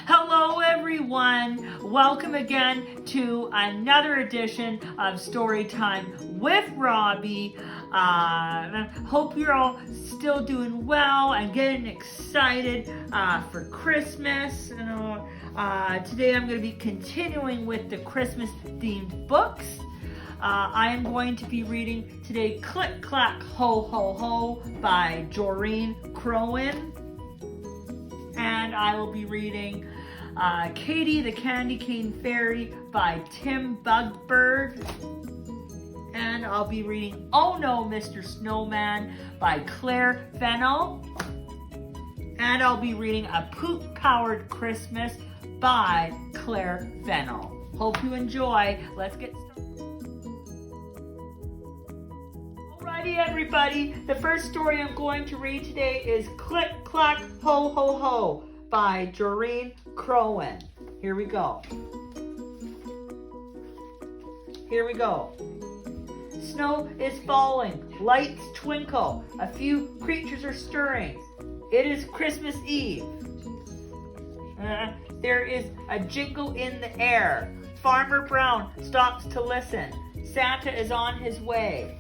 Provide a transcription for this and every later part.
Hello everyone! Welcome again to another edition of Storytime with Robbie. Hope you're all still doing well and getting excited for Christmas. Today I'm going to be continuing with the Christmas themed books. I am going to be reading today Click Clack Ho Ho Ho by Joreen Crowan. And I will be reading Katie the Candy Cane Fairy by Tim Bugbird. And I'll be reading Oh No, Mr. Snowman by Claire Fennell. And I'll be reading A Poop Powered Christmas by Claire Fennell. Hope you enjoy. Let's get started. Alrighty everybody, the first story I'm going to read today is Click Clack Ho Ho Ho by Joreen Crowan. Here we go. Snow is falling, lights twinkle, a few creatures are stirring. It is Christmas Eve. There is a jingle in the air. Farmer Brown stops to listen. Santa is on his way.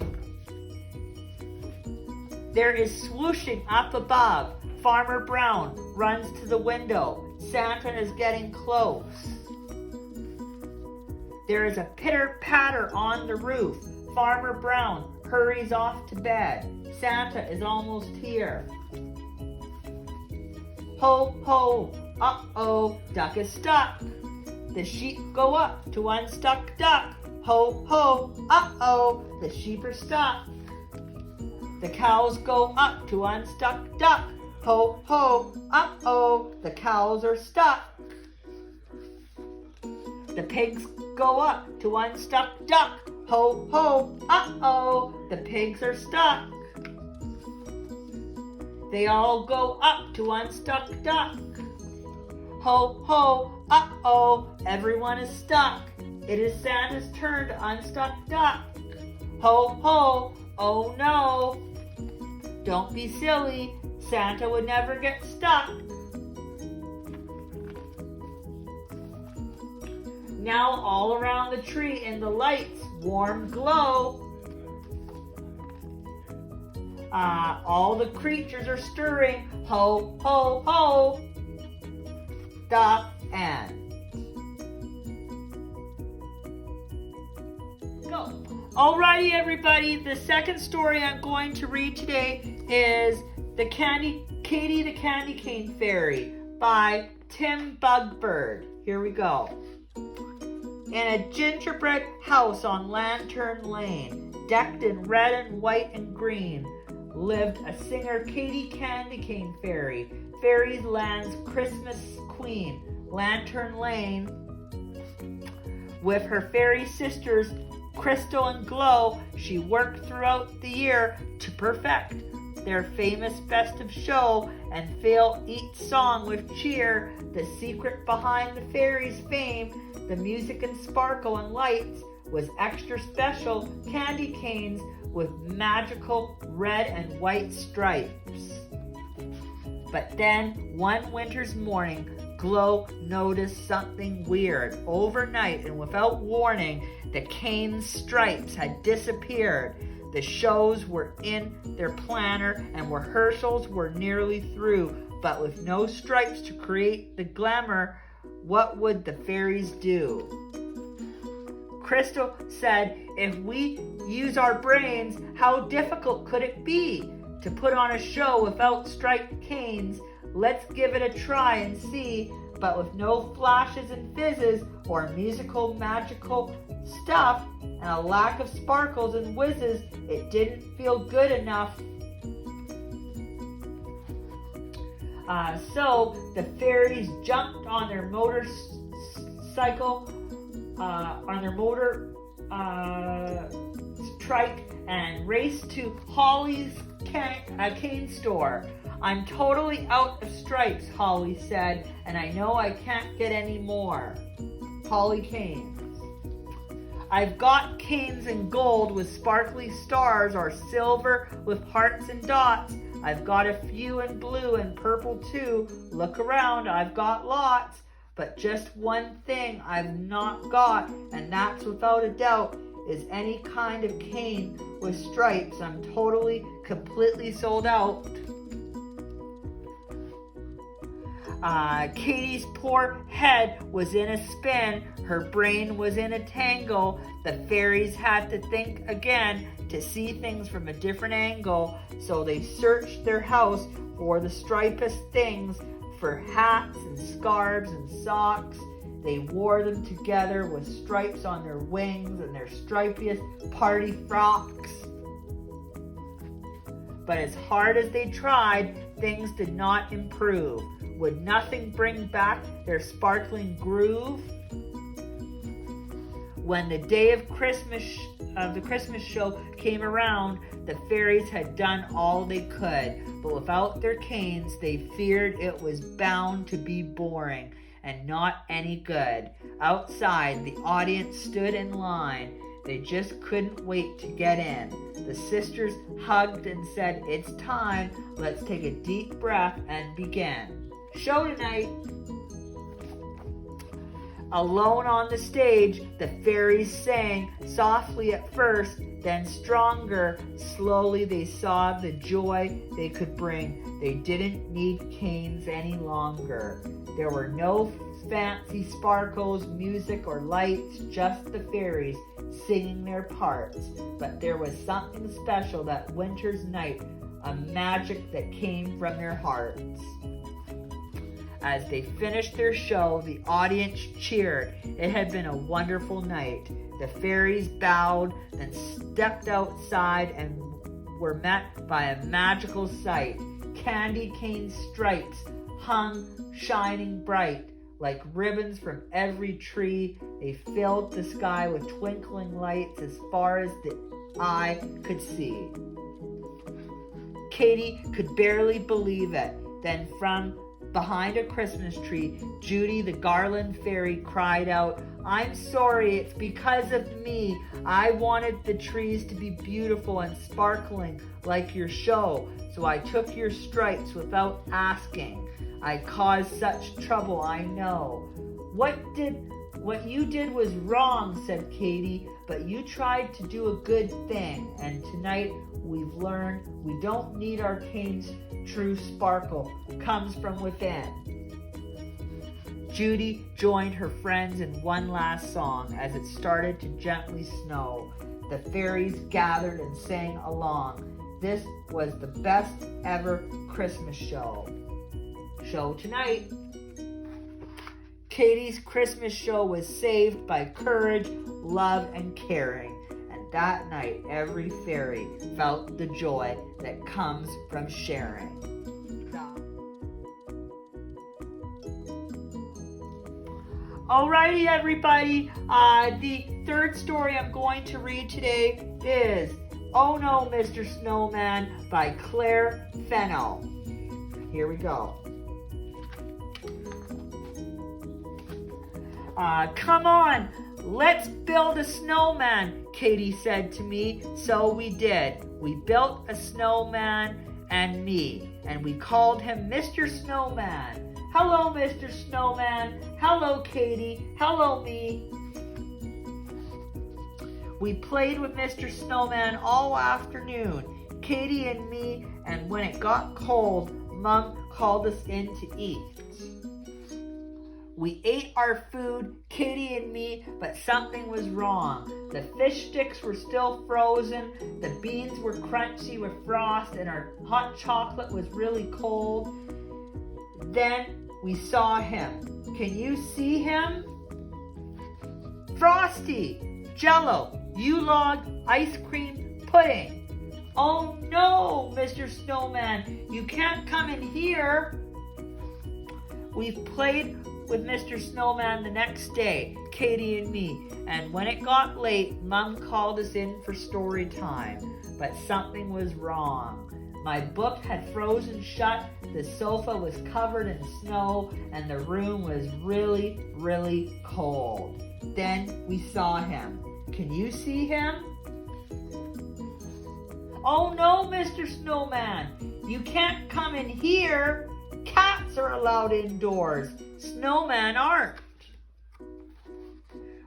There is swooshing up above. Farmer Brown runs to the window. Santa is getting close. There is a pitter-patter on the roof. Farmer Brown hurries off to bed. Santa is almost here. Ho, ho, uh-oh, duck is stuck. The sheep go up to unstuck duck. Ho, ho, uh-oh, the sheep are stuck. The cows go up to unstuck duck. Ho, ho, uh-oh, the cows are stuck. The pigs go up to unstuck duck. Ho, ho, uh-oh, the pigs are stuck. They all go up to unstuck duck. Ho, ho, uh-oh, everyone is stuck. It is Santa's turn to unstuck duck. Ho, ho, oh no. Don't be silly. Santa would never get stuck. Now all around the tree in the lights, warm glow. All the creatures are stirring. Ho, ho, ho. The end. Go. Alrighty, everybody. The second story I'm going to read today is Katie the Candy Cane Fairy by Tim Bugbird. Here we go. In a gingerbread house on Lantern Lane, decked in red and white and green, lived a singer Katie Candy Cane Fairy, Fairyland's Christmas queen. Lantern Lane, with her fairy sisters Crystal and Glow, she worked throughout the year to perfect their famous festive show and fill each song with cheer. The secret behind the fairies' fame, the music and sparkle and lights, was extra special candy canes with magical red and white stripes. But then, one winter's morning, Glow noticed something weird. Overnight and without warning, the cane stripes had disappeared. The shows were in their planner and rehearsals were nearly through, but with no stripes to create the glamour, what would the fairies do? Crystal said, if we use our brains, how difficult could it be to put on a show without striped canes? Let's give it a try and see. But with no flashes and fizzes or magical stuff and a lack of sparkles and whizzes, it didn't feel good enough. So the fairies jumped on their trike and raced to Holly's cane store. I'm totally out of stripes, Holly said, and I know I can't get any more. Holly canes. I've got canes in gold with sparkly stars or silver with hearts and dots. I've got a few in blue and purple too. Look around, I've got lots. But just one thing I've not got, and that's without a doubt, is any kind of cane with stripes. I'm totally, completely sold out. Katie's poor head was in a spin. Her brain was in a tangle. The fairies had to think again to see things from a different angle. So they searched their house for the stripest things, for hats and scarves and socks. They wore them together with stripes on their wings and their stripiest party frocks. But as hard as they tried, things did not improve. Would nothing bring back their sparkling groove? When the day of the Christmas show came around, the fairies had done all they could, but without their canes, they feared it was bound to be boring and not any good. Outside, the audience stood in line. They just couldn't wait to get in. The sisters hugged and said, "It's time. Let's take a deep breath and begin." Show tonight. Alone on the stage, the fairies sang, softly at first, then stronger. Slowly they saw the joy they could bring. They didn't need canes any longer. There were no fancy sparkles, music, or lights, just the fairies singing their parts. But there was something special that winter's night, a magic that came from their hearts. As they finished their show, the audience cheered. It had been a wonderful night. The fairies bowed, then stepped outside and were met by a magical sight. Candy cane stripes hung shining bright. Like ribbons from every tree, they filled the sky with twinkling lights as far as the eye could see. Katie could barely believe it. Then from behind a Christmas tree, Judy the garland fairy cried out, "I'm sorry, it's because of me. I wanted the trees to be beautiful and sparkling like your show, so I took your stripes without asking. I caused such trouble, I know." What you did was wrong," said Katie, "but you tried to do a good thing, and tonight we've learned we don't need our canes. True sparkle comes from within." Judy joined her friends in one last song as it started to gently snow. The fairies gathered and sang along. This was the best ever Christmas show. Show tonight. Katie's Christmas show was saved by courage, love, and caring. And that night, every fairy felt the joy that comes from sharing. Alrighty, everybody. The third story I'm going to read today is Oh No, Mr. Snowman by Claire Fennell. Here we go. Come on, let's build a snowman, Katie said to me. So we did. We built a snowman and me, and we called him Mr. Snowman. Hello, Mr. Snowman. Hello, Katie. Hello, me. We played with Mr. Snowman all afternoon, Katie and me, and when it got cold, Mom called us in to eat. We ate our food, Katie and me, but something was wrong. The fish sticks were still frozen, the beans were crunchy with frost, and our hot chocolate was really cold. Then we saw him. Can you see him? Frosty, Jell-O, U-Log, ice cream, pudding. Oh no, Mr. Snowman, you can't come in here. We played with Mr. Snowman the next day, Katie and me, and when it got late, Mom called us in for story time, but something was wrong. My book had frozen shut, the sofa was covered in snow, and the room was really, really cold. Then we saw him. Can you see him? Oh no, Mr. Snowman, you can't come in here. Cats are allowed indoors. Snowman aren't.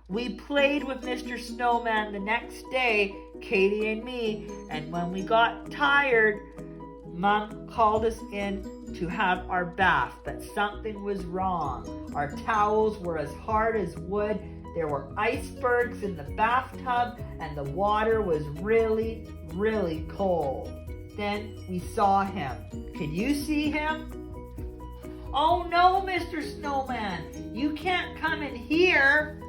We played with Mr. Snowman the next day, Katie and me, and when we got tired, Mom called us in to have our bath, but something was wrong. Our towels were as hard as wood, there were icebergs in the bathtub, and the water was really, really cold. Then we saw him. Can you see him? Oh no, Mr. Snowman, you can't come in here.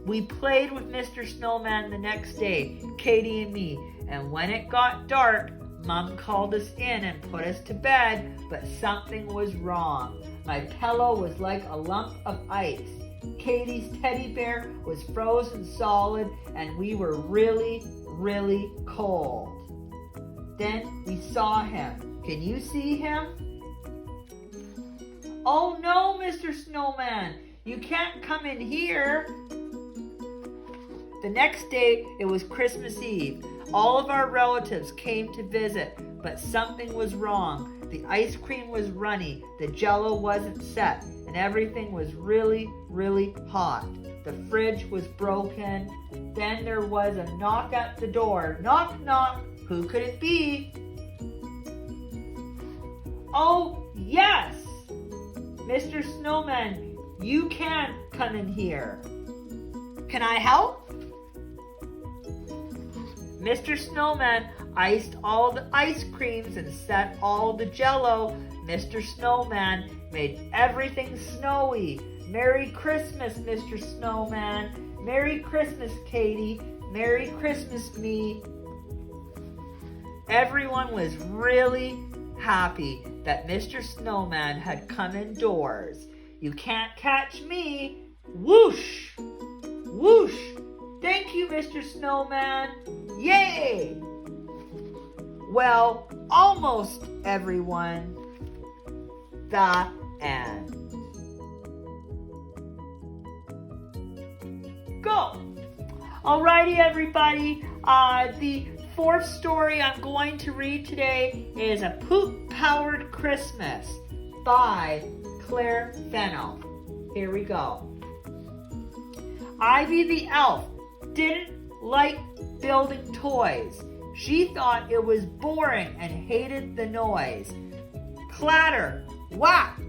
We played with Mr. Snowman the next day, Katie and me, and when it got dark, Mom called us in and put us to bed, but something was wrong. My pillow was like a lump of ice. Katie's teddy bear was frozen solid, and we were really, really cold. Then we saw him. Can you see him? Oh no, Mr. Snowman, you can't come in here. The next day, it was Christmas Eve. All of our relatives came to visit, but something was wrong. The ice cream was runny, the jello wasn't set, and everything was really, really hot. The fridge was broken. Then there was a knock at the door. Knock, knock. Who could it be? Oh, yes! Mr. Snowman, you can come in here. Can I help? Mr. Snowman iced all the ice creams and set all the jello. Mr. Snowman made everything snowy. Merry Christmas, Mr. Snowman. Merry Christmas, Katie. Merry Christmas, me. Everyone was really happy that Mr. Snowman had come indoors. You can't catch me. Whoosh! Whoosh! Thank you, Mr. Snowman. Yay! Well, almost everyone. The end. Go! Alrighty, everybody. The fourth story I'm going to read today is A Poop-Powered Christmas by Claire Fennell. Here we go. Ivy the elf didn't like building toys. She thought it was boring and hated the noise. Clatter, whack,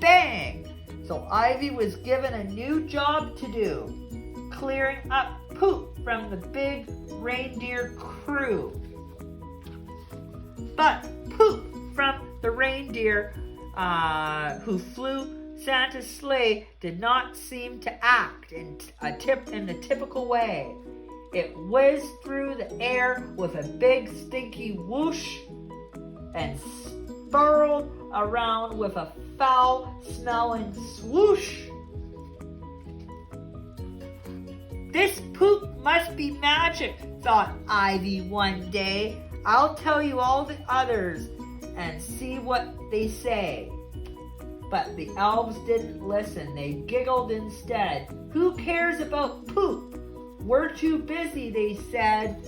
bang. So Ivy was given a new job to do, clearing up poop from the big reindeer crew. But poop from the reindeer who flew Santa's sleigh did not seem to act in the typical way. It whizzed through the air with a big stinky whoosh and spiraled around with a foul-smelling swoosh. This poop must be magic, thought Ivy one day. I'll tell you all the others and see what they say. But the elves didn't listen. They giggled instead. Who cares about poop? We're too busy, they said.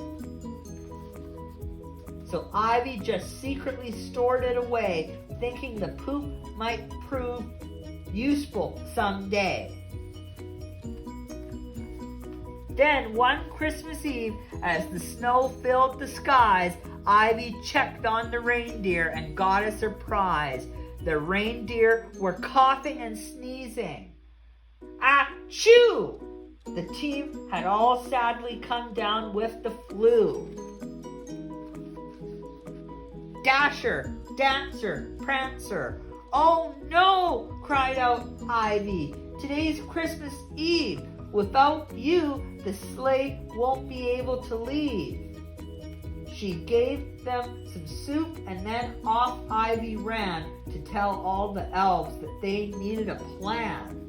So Ivy just secretly stored it away, thinking the poop might prove useful someday. Then one Christmas Eve, as the snow filled the skies, Ivy checked on the reindeer and got a surprise. The reindeer were coughing and sneezing. Achoo! The team had all sadly come down with the flu. Dasher, Dancer, Prancer. Oh no! Cried out Ivy. Today's Christmas Eve. Without you, the sleigh won't be able to leave. She gave them some soup and then off Ivy ran to tell all the elves that they needed a plan.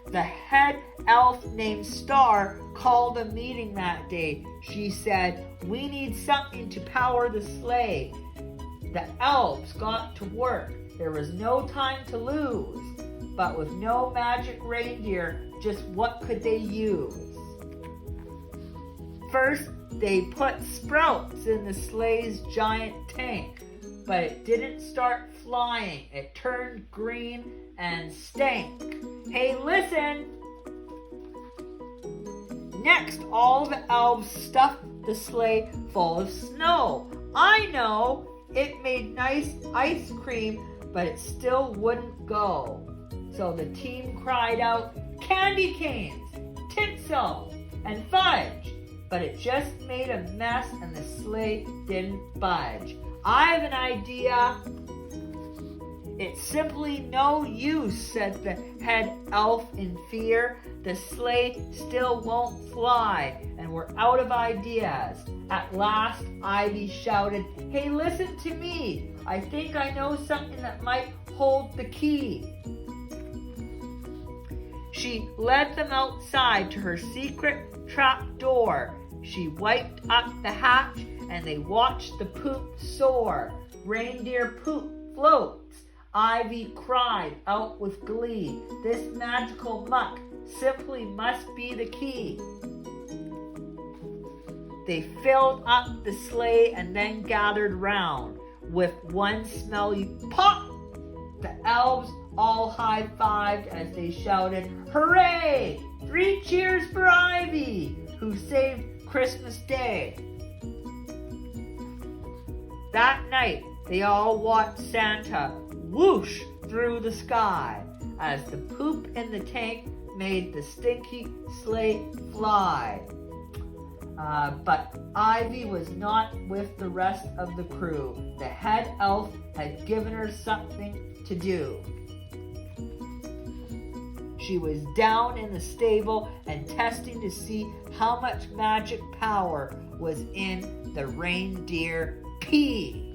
The head elf named Star called a meeting that day. She said, "We need something to power the sleigh." The elves got to work. There was no time to lose. But with no magic reindeer, just what could they use? First, they put sprouts in the sleigh's giant tank. but it didn't start flying. It turned green and stank. Hey, listen! Next, all the elves stuffed the sleigh full of snow. I know, it made nice ice cream, but it still wouldn't go. So the team cried out, candy canes, tinsel, and fudge. But it just made a mess and the sleigh didn't budge. I have an idea. It's simply no use, said the head elf in fear. The sleigh still won't fly, and we're out of ideas. At last, Ivy shouted, hey, listen to me. I think I know something that might hold the key. She led them outside to her secret trap door. She wiped up the hatch, and they watched the poop soar. Reindeer poop floats. Ivy cried out with glee. This magical muck simply must be the key. They filled up the sleigh and then gathered round. With one smelly pop, the elves all high-fived as they shouted, hooray! 3 cheers for Ivy, who saved Christmas Day. That night, they all watched Santa whoosh through the sky as the poop in the tank made the stinky sleigh fly. But Ivy was not with the rest of the crew. The head elf had given her something to do. She was down in the stable and testing to see how much magic power was in the reindeer pee.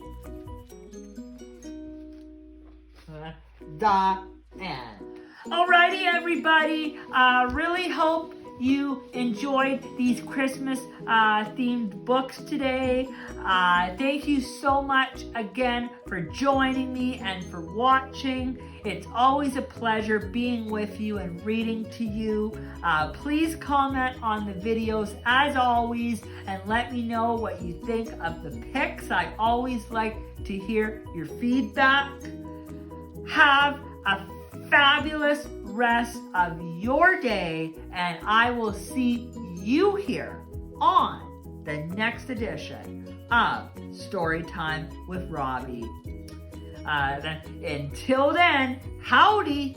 The end. Alrighty, everybody. Really hope you enjoyed these Christmas themed books today. Thank you so much again for joining me and for watching. It's always a pleasure being with you and reading to you. Please comment on the videos as always and let me know what you think of the pics. I always like to hear your feedback. Have a fabulous rest of your day, and I will see you here on the next edition of Storytime with Robbie. Until then, howdy!